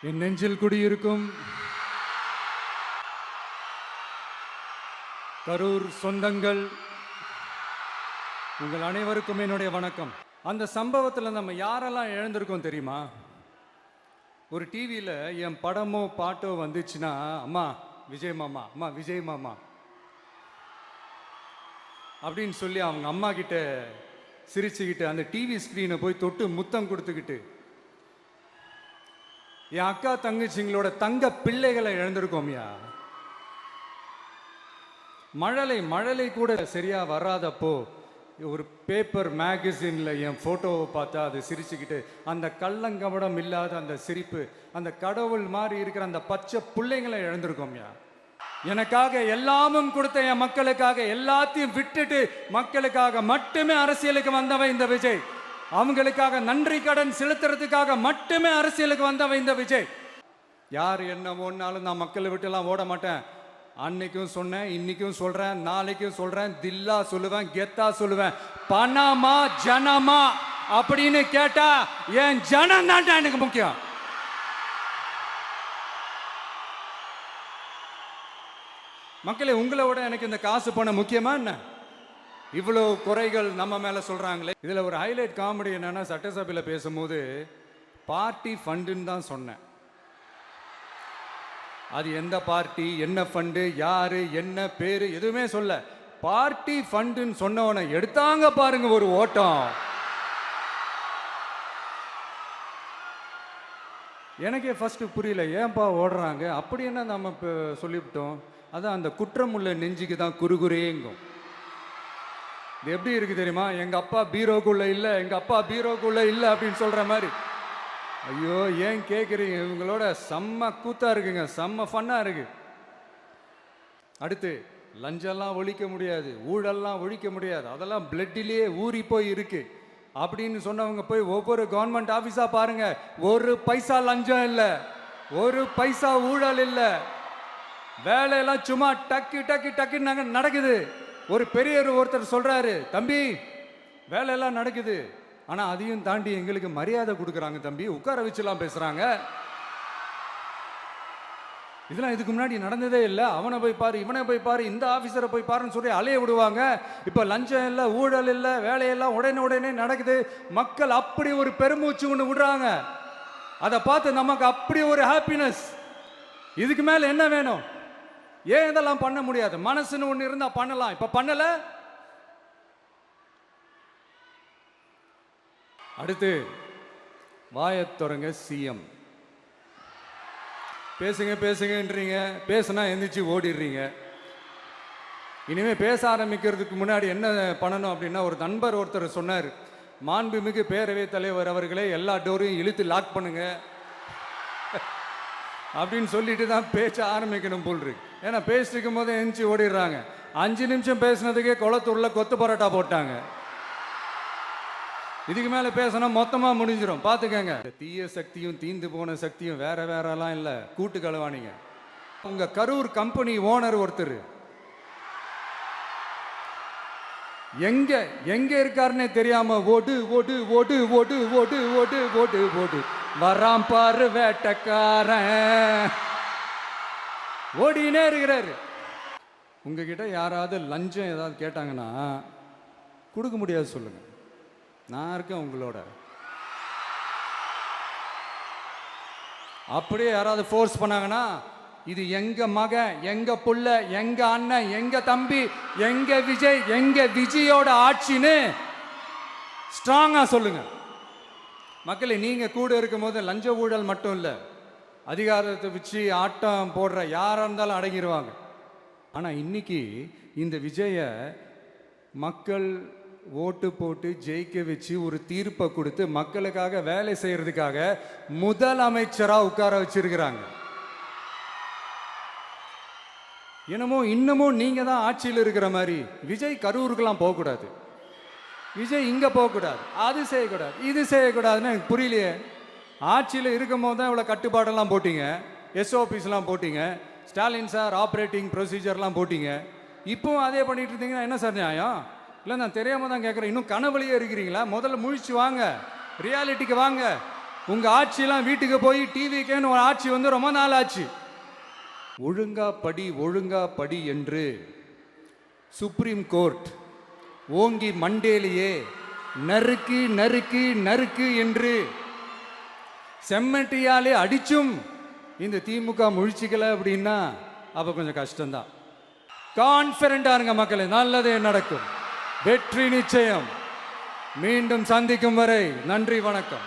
என் நெஞ்சில் குடியிருக்கும் கரூர் சொந்தங்கள், உங்கள் அனைவருக்கும் என்னுடைய வணக்கம். அந்த சம்பவத்தில் நம்ம யாரெல்லாம் இழந்திருக்கோம் தெரியுமா? ஒரு டிவியில் என் படமோ பாட்டோ வந்துச்சுன்னா, அம்மா விஜய் மாமா, அம்மா விஜய் மாமா அப்படின்னு சொல்லி அவங்க அம்மா கிட்ட சிரிச்சுக்கிட்டு அந்த டிவி ஸ்க்ரீனை போய் தொட்டு முத்தம் கொடுத்துக்கிட்டு, என் அக்கா தங்கச்சிங்களோட தங்க பிள்ளைகளை இழந்திருக்கோம்யா. மழலை கூட சரியா வராதப்போ ஒரு பேப்பர் மேகசின்ல என் போட்டோவை பார்த்தா அது சிரிச்சுக்கிட்டு, அந்த கள்ளங்கபடம் இல்லாத அந்த சிரிப்பு, அந்த கடவுள் மாதிரி இருக்கிற அந்த பச்சை பிள்ளைங்களை இழந்திருக்கோம்யா. எனக்காக எல்லாமும் கொடுத்த என் மக்களுக்காக எல்லாத்தையும் விட்டுட்டு மக்களுக்காக மட்டுமே அரசியலுக்கு வந்தவன் இந்த விஜய். அவங்களுக்காக நன்றி கடன் செலுத்துறதுக்காக மட்டுமே அரசியலுக்கு வந்தவன் இந்த விஜய். யார் என்ன ஒன்னாலும் நான் மக்களை விட்டு எல்லாம் ஓட மாட்டேன். அன்னைக்கும் சொன்னேன், இன்னைக்கும் சொல்றேன், நாளைக்கும் சொல்றேன், தில்லா சொல்லுவேன், கெத்தா சொல்லுவேன். பணமா ஜனமா அப்படின்னு கேட்டா என் ஜனம் தான் எனக்கு முக்கியம். மக்களே, உங்களை விட எனக்கு இந்த காசு பணம் முக்கியமா என்ன? இவ்வளோ குறைகள் நம்ம மேல சொல்றாங்களே. இதுல ஒரு ஹைலைட் காமெடி என்னன்னா, சட்டசபையில் பேசும்போது பார்ட்டி ஃபண்டுன்னு தான் சொன்னேன். அது எந்த பார்ட்டி, என்ன ஃபண்டு, யாரு, என்ன பேரு எதுவுமே சொல்ல. பார்ட்டி ஃபண்டுன்னு சொன்னவனை எடுத்தாங்க பாருங்க ஒரு ஓட்டம். எனக்கே ஃபர்ஸ்ட் புரியல, ஏன்பா ஓடுறாங்க? அப்படி என்ன நம்ம இப்போ சொல்லிவிட்டோம்? அதான் அந்த குற்றம் உள்ள நெஞ்சுக்கு தான் குறுகுறேங்கும். இது எப்படி இருக்கு தெரியுமா? எங்க அப்பா பீரோக்குள்ள இல்லை, எங்க அப்பா பீரோக்குள்ள இல்லை அப்படின்னு சொல்ற மாதிரி. ஐயோ, ஏன் கேட்குறீங்க? இவங்களோட செம்ம கூத்தா இருக்குங்க, செம்ம ஃபன்னா இருக்கு. அடுத்து, லஞ்சம்லாம் ஒழிக்க முடியாது, ஊழல்லாம் ஒழிக்க முடியாது, அதெல்லாம் பிளட்டிலேயே ஊறி போய் இருக்கு அப்படின்னு சொன்னவங்க போய் ஒவ்வொரு கவர்மெண்ட் ஆஃபீஸா பாருங்க. ஒரு பைசா லஞ்சம் இல்லை, ஒரு பைசா ஊழல் இல்லை. வேலையெல்லாம் சும்மா டக்கு டக்கு டக்குன்னு நடக்குது. ஒரு பெரியவர் ஒருத்தர் சொல்றாரு, தம்பி வேலையெல்லாம் நடக்குது, ஆனா அதையும் தாண்டி எங்களுக்கு மரியாதை கொடுக்குறாங்க தம்பி, உட்கார வச்சுலாம் பேசுறாங்க. இதெல்லாம் இதுக்கு முன்னாடி நடந்ததே இல்லை. அவனை போய் பாரு, இவனை போய் பாரு, இந்த ஆபீசரை போய் பாருன்னு சொல்லி அலைய விடுவாங்க. இப்ப லஞ்சம் இல்லை, ஊழல் இல்லை, வேலையெல்லாம் உடனே நடக்குது. மக்கள் அப்படி ஒரு பெருமூச்சு ஒன்று விடுறாங்க. அதை பார்த்து நமக்கு அப்படி ஒரு ஹாப்பினஸ். இதுக்கு மேல என்ன வேணும்? ஏன் இதெல்லாம் பண்ண முடியாது? மனசுன்னு ஒண்ணு இருந்தா பண்ணலாம். இப்ப பண்ணல. அடுத்து, வாயத்துறங்க சிஎம். பேசுங்க பேசுங்கன்றீங்க, பேசுனா எந்திரிச்சு ஓடிடுறீங்க. இனிமே பேச ஆரம்பிக்கிறதுக்கு முன்னாடி என்ன பண்ணணும் அப்படின்னா, ஒரு நண்பர் ஒருத்தர் சொன்னார், மாண்புமிகு பேரவைத் தலைவர் அவர்களே எல்லா டோரையும் இழுத்து லாக் பண்ணுங்க அப்படின்னு சொல்லிட்டு தான் பேச்ச ஆரம்பிக்கணும் போல் இருக்கு. ஏன்னா பேசிட்டு இருக்கும் போது எந்திரிச்சு ஓடிடுறாங்க. 5 நிமிஷம் பேசினதுக்கே குளத்தூர்ல கொத்து பரோட்டா போட்டாங்க. இதுக்கு மேல பேசினா மொத்தமா முடிஞ்சிடும், பாத்துக்கங்க. தீய சக்தியும் தீந்து போன சக்தியும் வேற வேறலாம் இல்ல, கூட்டு களவாணிங்க. உங்க கரூர் கம்பெனி ஓனர் ஒருத்தர் எங்க எங்க இருக்காருன்னே தெரியாம ஓடு ஓடு ஓடு ஓடு ஓடு ஓடு ஓடு ஓடு வராம் பாரு வேட்டக்காரன் ஓடினே இருக்கிறாரு. உங்ககிட்ட யாராவது லஞ்சம் ஏதாவது கேட்டாங்கன்னா கொடுக்க முடியாது சொல்லுங்க, நான் இருக்கேன் உங்களோட. அப்படியே யாராவது ஃபோர்ஸ் பண்ணாங்கன்னா, இது எங்க மகன், எங்க புள்ள, எங்க அண்ணன், எங்க தம்பி, எங்க விஜய், எங்க விஜயோட ஆட்சின்னு ஸ்ட்ராங்கா சொல்லுங்க. மக்களே, நீங்க கூட இருக்கும் போது லஞ்ச ஊழல் மட்டும் இல்ல, அதிகாரத்தை வச்சு ஆட்டம் போடுற யாரா இருந்தாலும் அடங்கிடுவாங்க. ஆனா இன்னைக்கு இந்த விஜய மக்கள் ஓட்டு போட்டு ஜெயிக்க வச்சு ஒரு தீர்ப்பை கொடுத்து மக்களுக்காக வேலை செய்யறதுக்காக முதலமைச்சரா உட்கார வச்சிருக்கிறாங்க. என்னமோ இன்னமும் நீங்க தான் ஆட்சியில் இருக்கிற மாதிரி. விஜய் கரூருக்கெல்லாம் போகக்கூடாது, விஜய் இங்க போகக்கூடாது, அது செய்யக்கூடாது, இது செய்யக்கூடாதுன்னு எனக்கு புரியலையே. ஆட்சியில் இருக்கும் போது தான் இவ்வளோ கட்டுப்பாடெல்லாம் போட்டீங்க, எஸ்ஓபிஸ்லாம் போட்டீங்க, ஸ்டாலின் சார் ஆப்ரேட்டிங் ப்ரொசீஜர்லாம் போட்டீங்க. இப்போவும் அதே பண்ணிட்டு இருந்தீங்கன்னா என்ன சார் நியாயம்? இல்லை, நான் தெரியாம தான் கேட்குறேன். இன்னும் கனவுலையே இருக்கிறீங்களா? முதல்ல முழிச்சு வாங்க, ரியாலிட்டிக்கு வாங்க. உங்க ஆட்சியெல்லாம் வீட்டுக்கு போய் டிவிக்கேன்னு ஒரு ஆட்சி வந்து ரொம்ப நாள் ஆச்சு. ஒழுங்கா படி என்று சுப்ரீம் கோர்ட் ஓங்கி மண்டேலியே நறுக்கு நறுக்கு நறுக்கு என்று செம்மட்டியாலே அடிச்சும் இந்த திமுக முழிச்சிக்கல அப்படின்னா அப்ப கொஞ்சம் கஷ்டம்தான். கான்பிடண்டா இருங்க மக்களே, நல்லதே நடக்கும், வெற்றி நிச்சயம். மீண்டும் சந்திக்கும் வரை நன்றி, வணக்கம்.